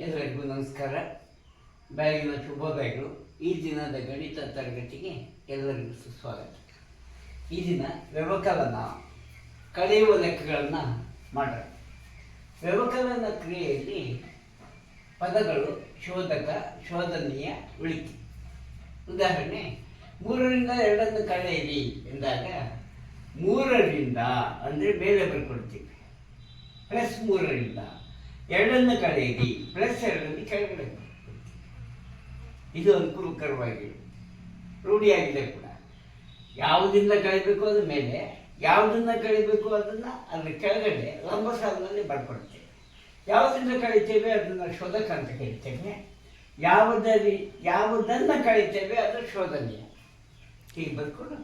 ಎಲ್ಲರಿಗೂ ನಮಸ್ಕಾರ. ಬೆಳಗಿನ ಶುಭೋದಯಗಳು. ಈ ದಿನದ ಗಣಿತ ತರಗತಿಗೆ ಎಲ್ಲರಿಗೂ ಸುಸ್ವಾಗತ. ಈ ದಿನ ವ್ಯವಕಲನ ಕಳೆಯುವ ಲೆಕ್ಕಗಳನ್ನು ಮಾಡೋಣ. ವ್ಯವಕಲನ ಕ್ರಿಯೆಯಲ್ಲಿ ಪದಗಳು ಶೋಧಕ, ಶೋಧನೀಯ, ಉಳಿಕೆ. ಉದಾಹರಣೆ, 3ರಿಂದ 2 ಕಳೆಯಿರಿ ಎಂದಾಗ 3ರಿಂದ ಅಂದರೆ ಮೇಲೆ ಬರ್ಕೊಡ್ತೀವಿ, +3ರಿಂದ 2 ಕಳೆಯಿರಿ, +2 ಕೆಳಗಡೆ. ಇದು ಅನುಕೂಲಕರವಾಗಿ ರೂಢಿಯಾಗಿದೆ ಕೂಡ. ಯಾವುದರಿಂದ ಕಳಿಬೇಕು ಅದ್ರ ಮೇಲೆ, ಯಾವುದನ್ನ ಕಳಿಬೇಕು ಅದನ್ನು ಅದ್ರ ಕೆಳಗಡೆ ಲಂಬ ಸಾಲಿನಲ್ಲಿ ಬರ್ಕೊಡ್ತೇವೆ. ಯಾವುದರಿಂದ ಕಳಿತೇವೆ ಅದನ್ನು ಶೋಧಕ ಅಂತ ಕರಿತೇವೆ. ಯಾವುದನ್ನು ಕಳಿತೇವೆ ಅದು ಶೋಧನೀಯ. ಹೀಗೆ ಬರ್ಕೊಂಡು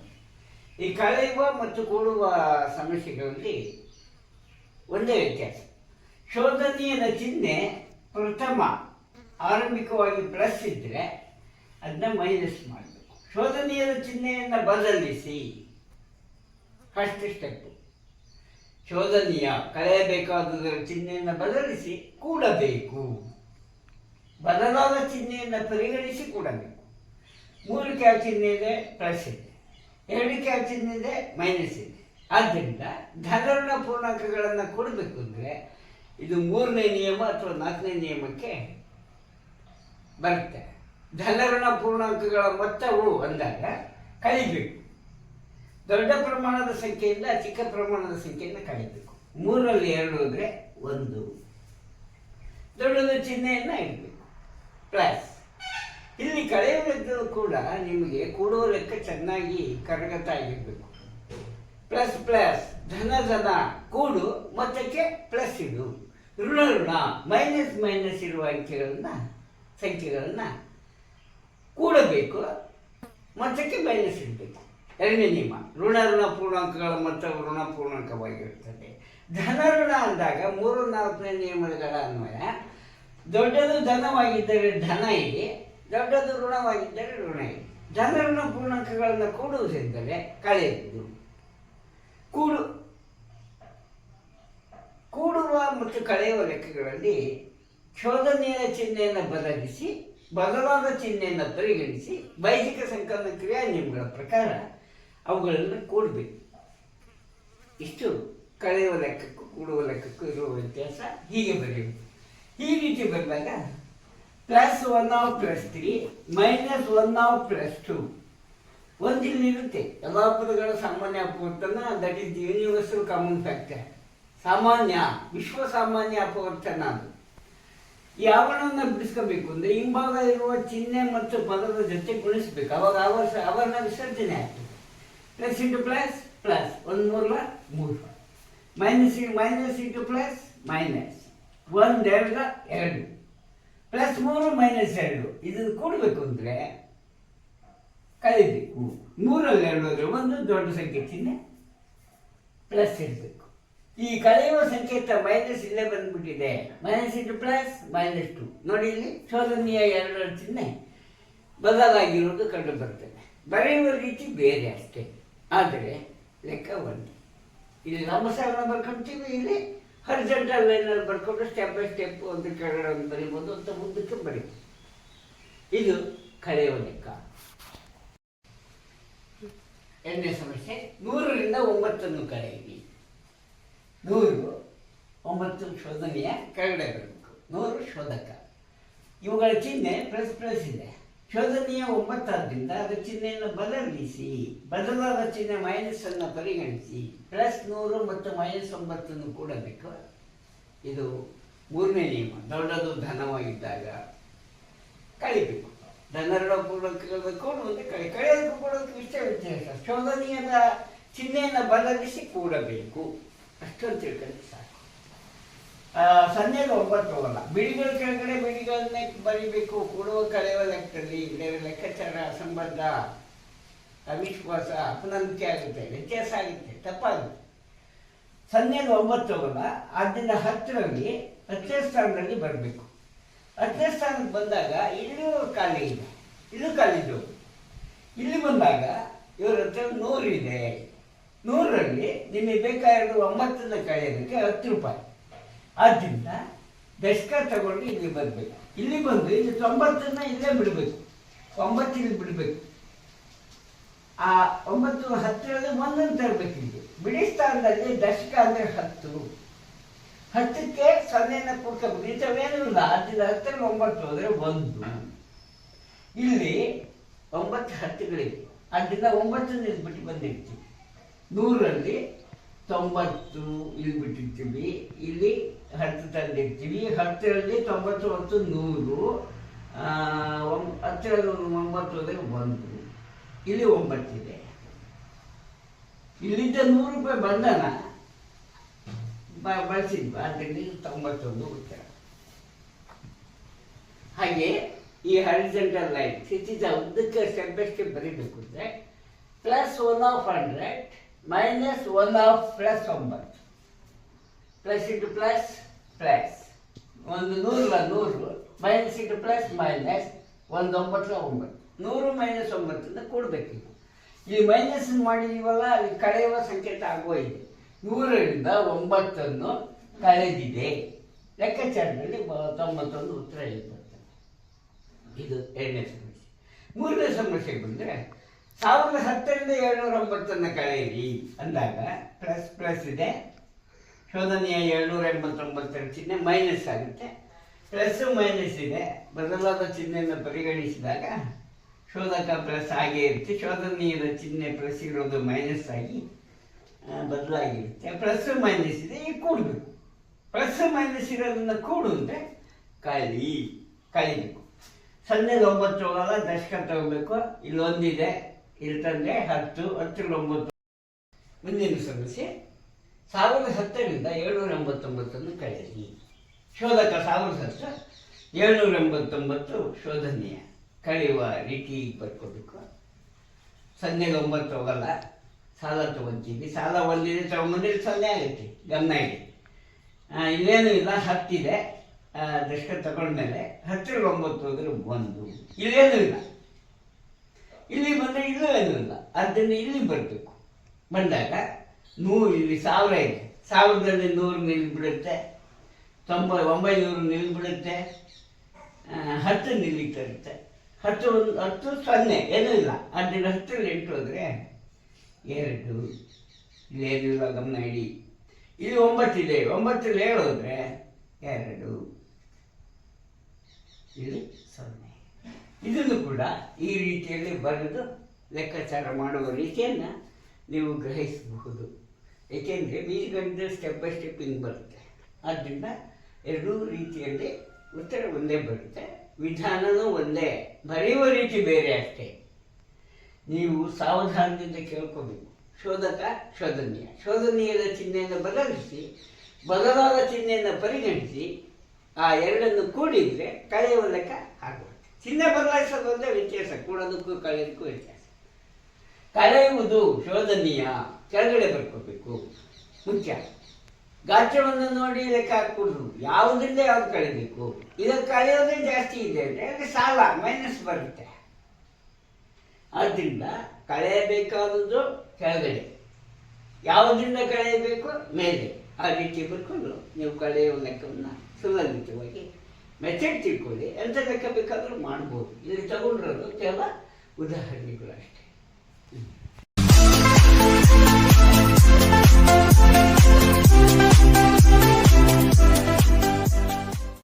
ಈ ಕಳೆಯುವ ಮತ್ತು ಕೂಡುವ ಸಮಸ್ಯೆಗಳಲ್ಲಿ ಒಂದೇ ವ್ಯತ್ಯಾಸ. ಶೋಧನೀಯದ ಚಿಹ್ನೆ ಪ್ರಥಮ ಆರಂಭಿಕವಾಗಿ ಪ್ಲಸ್ ಇದ್ದರೆ ಅದನ್ನ ಮೈನಸ್ ಮಾಡಬೇಕು. ಶೋಧನೀಯದ ಚಿಹ್ನೆಯನ್ನು ಬದಲಿಸಿ, ಫಸ್ಟ್ ಸ್ಟೆಪ್ಪು. ಶೋಧನೀಯ ಕಳೆಯಬೇಕಾದುದರ ಚಿಹ್ನೆಯನ್ನು ಬದಲಿಸಿ ಕೂಡಬೇಕು. ಬದಲಾದ ಚಿಹ್ನೆಯನ್ನು ಪರಿಗಣಿಸಿ ಕೂಡಬೇಕು. 3ಕ್ಕೆ ಯಾವ ಚಿಹ್ನೆ ಇದೆ? ಪ್ಲಸ್ ಇದೆ. 2ಕ್ಕೆ ಯಾವ ಚಿಹ್ನೆ ಇದೆ? ಮೈನಸ್ ಇದೆ. ಆದ್ದರಿಂದ ಧನಋಣ ಪೂರ್ಣಾಂಕಗಳನ್ನು ಕೊಡಬೇಕು ಅಂದರೆ ಇದು 3ನೇ ನಿಯಮ ಅಥವಾ 4ನೇ ನಿಯಮಕ್ಕೆ ಬರುತ್ತೆ. ಧನಋಣ ಪೂರ್ಣಾಂಕಗಳ ಮೊತ್ತವು ಅಂದಾಗ ಕಳಿಬೇಕು. ದೊಡ್ಡ ಪ್ರಮಾಣದ ಸಂಖ್ಯೆಯಿಂದ ಚಿಕ್ಕ ಪ್ರಮಾಣದ ಸಂಖ್ಯೆಯನ್ನು ಕಳಿಬೇಕು. 3ರಲ್ಲಿ 2 ಅಂದರೆ 1. ದೊಡ್ಡದ ಚಿಹ್ನೆಯನ್ನು ಇಡಬೇಕು, ಪ್ಲಸ್. ಇಲ್ಲಿ ಕಳೆಯುವ ಕೂಡ ನಿಮಗೆ ಕೂಡುವ ಲೆಕ್ಕ ಚೆನ್ನಾಗಿ ಕರಗತ ಆಗಿರಬೇಕು. ಪ್ಲಸ್ ಪ್ಲಸ್, ಧನ ಕೂಡು, ಮೊತ್ತಕ್ಕೆ ಪ್ಲಸ್ ಇಡು. ಋಣ ಮೈನಸ್ ಮೈನಸ್ ಇರುವ ಸಂಖ್ಯೆಗಳನ್ನು ಕೂಡಬೇಕು, ಮೊತ್ತಕ್ಕೆ ಮೈನಸ್ ಇಡಬೇಕು. 2ನೇ ನಿಯಮ. ಋಣ ಪೂರ್ಣಾಂಕಗಳ ಮೊತ್ತವು ಋಣ ಪೂರ್ಣಾಂಕವಾಗಿರುತ್ತದೆ. ಧನಋಣ ಅಂದಾಗ 3, 4ನೇ ನಿಯಮಗಳ ಅನ್ವಯ ದೊಡ್ಡದು ಧನವಾಗಿದ್ದರೆ ಧನ ಇಡಿ, ದೊಡ್ಡದು ಋಣವಾಗಿದ್ದರೆ ಋಣ ಇಡಿ. ಧನಋಣ ಪೂರ್ಣಾಂಕಗಳನ್ನು ಕೂಡುವುದೆಂದರೆ ಕಳೆಯುವುದು. ಕೂಡುವ ಮತ್ತು ಕಳೆಯುವ ಲೆಕ್ಕಗಳಲ್ಲಿ ಶೋಧನೀಯ ಚಿಹ್ನೆಯನ್ನು ಬದಲಿಸಿ ಬದಲಾದ ಚಿಹ್ನೆಯನ್ನು ಪರಿಗಣಿಸಿ ಬೈಜಿಕ ಸಂಕಲನ ಕ್ರಿಯಾ ನಿಯಮಗಳ ಪ್ರಕಾರ ಅವುಗಳನ್ನು ಕೂಡಬೇಕು. ಇಷ್ಟು ಕಳೆಯುವ ಲೆಕ್ಕಕ್ಕೂ ಕೂಡುವ ಲೆಕ್ಕಕ್ಕೂ ಇರುವ ವ್ಯತ್ಯಾಸ. ಹೀಗೆ ಬರೆಯುವುದು. ಈ ರೀತಿ ಬರೆದಾಗ +1/+3 -1/+2 ಒಂದಿಲ್ಲಿರುತ್ತೆ. ಎಲ್ಲ ಪದಗಳ ಸಾಮಾನ್ಯ ಅಪವರ್ತನ, that is the universal common factor. ಸಾಮಾನ್ಯ, ವಿಶ್ವ ಸಾಮಾನ್ಯ ಅಪವರ್ತನ. ಅದು ಯಾವನನ್ನು ಬಿಡಿಸ್ಕೋಬೇಕು ಅಂದರೆ ಹಿಂಭಾಗ ಇರುವ ಚಿಹ್ನೆ ಮತ್ತು ಪದದ ಜೊತೆ ಗುಣಿಸ್ಬೇಕು. ಅವಾಗ ಅವರನ್ನ ವಿಸರ್ಜನೆ ಆಗ್ತದೆ. Plus into plus plus, 1 3 minus into plus minus, 1 2 2 +3 -2. ಇದನ್ನು ಕೂಡಬೇಕು ಅಂದರೆ ಕಳಿಬೇಕು. 3ರಲ್ಲಿ 2 ಅಂದರೆ 1 ದೊಡ್ಡ ಸಂಖ್ಯೆ ಚಿಹ್ನೆ ಪ್ಲಸ್ ಇರಬೇಕು. ಈ ಕಳೆಯುವ ಸಂಕೇತ ಮೈನಸ್ ಇಲ್ಲೇ ಬಂದ್ಬಿಟ್ಟಿದೆ. Minus into plus -2. ನೋಡಿ, ಇಲ್ಲಿ ಶೋಧನೀಯ 2ರ ಚಿಹ್ನೆ ಬದಲಾಗಿರುವುದು ಕಂಡು ಬರ್ತದೆ. ಬರೆಯುವ ರೀತಿ ಬೇರೆ ಅಷ್ಟೇ, ಆದರೆ ಲೆಕ್ಕ ಒಂದು. ಇಲ್ಲಿ ಲಂಬಸಾಲನ್ನು ಬರ್ಕೊಳ್ತೀವಿ, ಇಲ್ಲಿ ಹಾರಿಜಾಂಟಲ್ ಲೈನಲ್ಲಿ ಬರ್ಕೊಂಡು ಸ್ಟೆಪ್ ಬೈ ಸ್ಟೆಪ್ ಒಂದು ಕೆಳಗಡೆ ಒಂದು ಬರೀಬೋದು ಅಂತ ಮುಂದಕ್ಕೆ ಬರೀಬೋದು. ಇದು ಕಳೆಯುವ ಲೆಕ್ಕ. 2ನೇ ಸಮಸ್ಯೆ, 100ರಿಂದ 9 ಕಳೆಯಿರಿ. 100 9 ಶೋಧನೀಯ, ಕೆಳಗಡೆ ಬರಬೇಕು. 100 ಶೋಧಕ. ಇವುಗಳ ಚಿಹ್ನೆ ಪ್ಲಸ್ ಪ್ಲಸ್ ಇದೆ. ಶೋಧನೀಯ 9 ಆದ್ದರಿಂದ ಅದರ ಚಿಹ್ನೆಯನ್ನು ಬದಲಿಸಿ ಬದಲಾದ ಚಿಹ್ನೆ ಮೈನಸ್ಸನ್ನು ಪರಿಗಣಿಸಿ +100 ಮತ್ತು -9 ಕೂಡಬೇಕು. ಇದು 3ನೇ ನಿಯಮ. ದೊಡ್ಡದು ಧನವಾಗಿದ್ದಾಗ ಕಳಿಬೇಕು. ಧನಋಣ ಪೂರ್ಣಾಂಕಗಳ ಕೂಡುವಂತೆ ಕಳೆಯೋದಕ್ಕೂ ಕೂಡೋದಕ್ಕೆ ಇಷ್ಟೇ ವ್ಯತ್ಯಾಸ. ಶೋಧನೀಯದ ಚಿಹ್ನೆಯನ್ನು ಬದಲಿಸಿ ಕೂಡಬೇಕು, ಅಷ್ಟೊಂದು ತಿಳ್ಕೊಂಡ್ರೆ ಸಾಕು. 0ಗೆ 9 ಹೋಗಲ್ಲ. ಬಿಡಿಗಳ ಕೆಳಗಡೆ ಬಿಡಿಗಳನ್ನೇ ಬರೀಬೇಕು. ಕೂಡುವ ಕಳೆಯುವ ಲೆಕ್ಕದಲ್ಲಿ ಲೆಕ್ಕಾಚಾರ, ಸಂಬಂಧ, ಅವಿಶ್ವಾಸ, ಅಪನಂಬಿಕೆ ಆಗುತ್ತೆ, ವ್ಯತ್ಯಾಸ ಆಗುತ್ತೆ, ತಪ್ಪಾಗುತ್ತೆ. 0ಗೆ 9 ಹೋಗಲ್ಲ. ಆದ್ದರಿಂದ 10ರಲ್ಲಿ 10ನೇ ಸ್ಥಾನದಲ್ಲಿ ಬರಬೇಕು. 10ನೇ ಸ್ಥಾನಕ್ಕೆ ಬಂದಾಗ ಇಲ್ಲೂ ಖಾಲಿ ಇದೆ, ಇಲ್ಲೂ ಖಾಲಿದ್ದು. ಇಲ್ಲಿ ಬಂದಾಗ ಇವ್ರ ಹತ್ರ 100 ಇದೆ. 100ರಲ್ಲಿ ನಿಮಗೆ ಬೇಕಾಗಿರೋ 9ನ್ನು ಕಳೆಯೋದಕ್ಕೆ 10 ರೂಪಾಯಿ. ಆದ್ದರಿಂದ ದಶಕ ತಗೊಂಡು ಇಲ್ಲಿ ಬರಬೇಕು. ಇಲ್ಲಿ ಬಂದು ಇಲ್ಲಿ 90ನ್ನ ಇಲ್ಲೇ ಬಿಡಬೇಕು, 9 ಇಲ್ಲಿ ಬಿಡಬೇಕು. ಆ 9 10ರಲ್ಲಿ 1 ತರಬೇಕು. ಇಲ್ಲಿ ಬಿಡಿ ಸ್ಥಾನದಲ್ಲಿ ದಶಕ ಅಂದರೆ 10, 10ಕ್ಕೆ 0ನ ಕೂಡ್ಕೋಬೇಕು. ಇಂಥವೇನೂ ಇಲ್ಲ. ಅದರಿಂದ 10ರಲ್ಲಿ 9 ಹೋದರೆ 1. ಇಲ್ಲಿ 9 10ಗಳಿವೆ. ಅದರಿಂದ 9 ಇಲ್ಲಿ ಬಿಟ್ಟು ಬಂದಿರ್ತೀವಿ. 100ರಲ್ಲಿ 90 ಇಲ್ಲಿ ಬಿಟ್ಟಿರ್ತೀವಿ, ಇಲ್ಲಿ 10 ತಂದಿರ್ತೀವಿ. 10ರಲ್ಲಿ 90 ಹೊತ್ತು 100, 10ರಲ್ಲಿ 9 ಹೋದರೆ 1. ಇಲ್ಲಿ 9 ಇದೆ. ಇಲ್ಲಿದ್ದ 100 ರೂಪಾಯಿ ಬಂಧನ ಬಳಸಿದ್ವಾ, ಅದರಲ್ಲಿ 91 ಉತ್ತರ. ಹಾಗೆ ಈ ಹಾರಿಜಾಂಟಲ್ ಲೈನ್ ಸ್ಥಿತಿದ ಉದ್ದಕ್ಕೆ ಸ್ಟೆಪ್ ಬೈ ಸ್ಟೆಪ್ ಬರೀಬೇಕು ಅಂದರೆ +1 of 100 -1 of +9. Plus into plus plus, ಒಂದು 100 minus into plus minus, 1 9 100 minus 9 ಕೂಡಬೇಕು. ಈ ಮೈನಸ್ ಮಾಡಿದೀವಲ್ಲ, ಅಲ್ಲಿ ಕಳೆಯುವ ಸಂಕೇತ ಆಗೋಗಿದೆ. 100ರಿಂದ 9 ಕಳೆದಿದೆ. ಲೆಕ್ಕಾಚಾರದಲ್ಲಿ 91 ಉತ್ತರ ಇರ್ತದೆ. ಇದು 2ನೇ ಸಮಸ್ಯೆ. 3ನೇ ಸಮಸ್ಯೆಗೆ ಬಂದರೆ 1010ರಿಂದ 709 ಕಳೆಯಿರಿ ಅಂದಾಗ ಪ್ಲಸ್ ಪ್ಲಸ್ ಇದೆ, ಶೋಧನೆಯ 789 ಚಿಹ್ನೆ ಮೈನಸ್ ಆಗುತ್ತೆ. ಪ್ಲಸ್ ಮೈನಸ್ ಇದೆ, ಬದಲಾದ ಚಿಹ್ನೆಯನ್ನು ಪರಿಗಣಿಸಿದಾಗ ಶೋಧಕ ಪ್ಲಸ್ ಆಗೇ ಇರುತ್ತೆ. ಶೋಧನೀಯದ ಚಿಹ್ನೆ ಪ್ಲಸ್ ಇರೋದು ಮೈನಸ್ ಆಗಿ ಬದಲಾಗಿರುತ್ತೆ. ಪ್ಲಸ್ ಮೈನಸ್ ಇದೆ, ಈಗ ಕೂಡಬೇಕು. ಪ್ಲಸ್ ಮೈನಸ್ ಇರೋದನ್ನ ಕೂಡು ಅಂದರೆ ಕಳಿಬೇಕು. 0ಗೆ 9 ಹೋಗಲ್ಲ, ದಶಕ ತಗೋಬೇಕು. ಇಲ್ಲಿ 1 ಇದೆ, ಇಲ್ಲಿ ತಂದರೆ 10, 10ರಲ್ಲಿ 9. ಮುಂದಿನ ಸಮಸ್ಯೆ 1010ರಿಂದ 789 ಕಳೆಯಿರಿ. ಶೋಧಕ 1010, 789 ಶೋಧನೀಯ. ಕಳೆಯುವ ರೀತಿ ಬರ್ಕೋಬೇಕು. 0ಗೆ 9 ಹೋಗಲ್ಲ, ಸಾಲ ತಗೊಂತೀವಿ. ಸಾಲ 1 ಇದೆ, ತಗೊಂಬಂದ್ರೆ 0 ಆಗುತ್ತೆ. ಗಮನ ಇಡಿ. ಇಲ್ಲೇನೂ ಇಲ್ಲ, 10 ಇದೆ, ದಶಕ ತಗೊಂಡ್ಮೇಲೆ 10ರಲ್ಲಿ 9 ಹೋದರೆ 1. ಇಲ್ಲೇನೂ ಇಲ್ಲ. ಇಲ್ಲಿ ಬಂದರೆ ಇಲ್ಲೂ ಏನೂ ಇಲ್ಲ. ಅದನ್ನು ಇಲ್ಲಿ ಬರಬೇಕು. ಬಂದಾಗ 100 ಇಲ್ಲಿ 1000 ಇದೆ, 1000ದಲ್ಲಿ 100 ನಿಲ್ಬಿಡುತ್ತೆ, 900 ನಿಲ್ಬಿಡುತ್ತೆ, 10 ನಿಲ್ಲಿಗೆ ತರುತ್ತೆ. 10 0 ಏನೂ ಇಲ್ಲ. ಅದರಿಂದ 10ರಲ್ಲಿ 8 ಹೋದರೆ 2. ಇಲ್ಲೇನೂ ಇಲ್ಲ, ಗಮನ ಇಡಿ. ಇಲ್ಲಿ 9 ಇದೆ, 9ರಲ್ಲಿ 7 ಹೋದರೆ 2, ಇಲ್ಲಿ 0. ಇದನ್ನು ಕೂಡ ಈ ರೀತಿಯಲ್ಲಿ ಬರೆದು ಲೆಕ್ಕಾಚಾರ ಮಾಡುವ ರೀತಿಯನ್ನು ನೀವು ಗ್ರಹಿಸಬಹುದು. ಏಕೆಂದರೆ ಬೀಜಗಣಿತ ಸ್ಟೆಪ್ ಬೈ ಸ್ಟೆಪ್ ಹಿಂಗೆ ಬರುತ್ತೆ. ಆದ್ದರಿಂದ 2 ರೀತಿಯಲ್ಲಿ ಉತ್ತರ ಒಂದೇ ಬರುತ್ತೆ, ವಿಧಾನವೂ ಒಂದೇ, ಬರೆಯುವ ರೀತಿ ಬೇರೆ ಅಷ್ಟೇ. ನೀವು ಸಾವಧಾನದಿಂದ ಕೇಳ್ಕೋಬೇಕು. ಶೋಧಕ ಶೋಧನೀಯದ ಚಿಹ್ನೆಯನ್ನು ಬದಲಿಸಿ, ಬದಲಾದ ಚಿಹ್ನೆಯನ್ನು ಪರಿಗಣಿಸಿ ಆ 2 ಕೂಡಿದರೆ ಕಳೆಯುವ ಲೆಕ್ಕ ಆಗುತ್ತೆ. ಚಿಹ್ನೆ ಬದಲಾಯಿಸೋದು ಒಂದೇ ವ್ಯತ್ಯಾಸ, ಕೂಡೋದಕ್ಕೂ ಕಳೆಯೋದಕ್ಕೂ ವ್ಯತ್ಯಾಸ. ಕಳೆಯುವುದು ಶೋಧನೀಯ, ಕೆಳಗಡೆ ಬರ್ಕೋಬೇಕು ಮುಖ್ಯ. ಗಾತ್ರವನ್ನು ನೋಡಿ ಲೆಕ್ಕ ಹಾಕ್ಬಿಡ್ರು, ಯಾವುದರಿಂದ ಯಾವ್ದು ಕಳಿಬೇಕು. ಇದಕ್ಕೆ ಕಳೆಯೋದೇ ಜಾಸ್ತಿ ಇದೆ ಅಂದರೆ ಅಲ್ಲಿ ಸಾಲ ಮೈನಸ್ ಬರುತ್ತೆ. ಆದ್ದರಿಂದ ಕಳೆಯಬೇಕಾದದ್ದು ಕೆಳಗಡೆ, ಯಾವುದರಿಂದ ಕಳೆಯಬೇಕು ಮೇಲೆ. ಆ ರೀತಿ ಬರ್ಕೊಂಡು ನೀವು ಕಳೆಯುವ ಲೆಕ್ಕವನ್ನು ಸುಲಲಿತವಾಗಿ ಮೆಥಡ್ ತಿಳ್ಕೊಳ್ಳಿ. ಎಂಥ ಲೆಕ್ಕ ಬೇಕಾದರೂ ಮಾಡ್ಬೋದು. ಇಲ್ಲಿ ತಗೊಂಡಿರೋದು ಕೇವಲ ಉದಾಹರಣೆಗಳು ಅಷ್ಟೇ.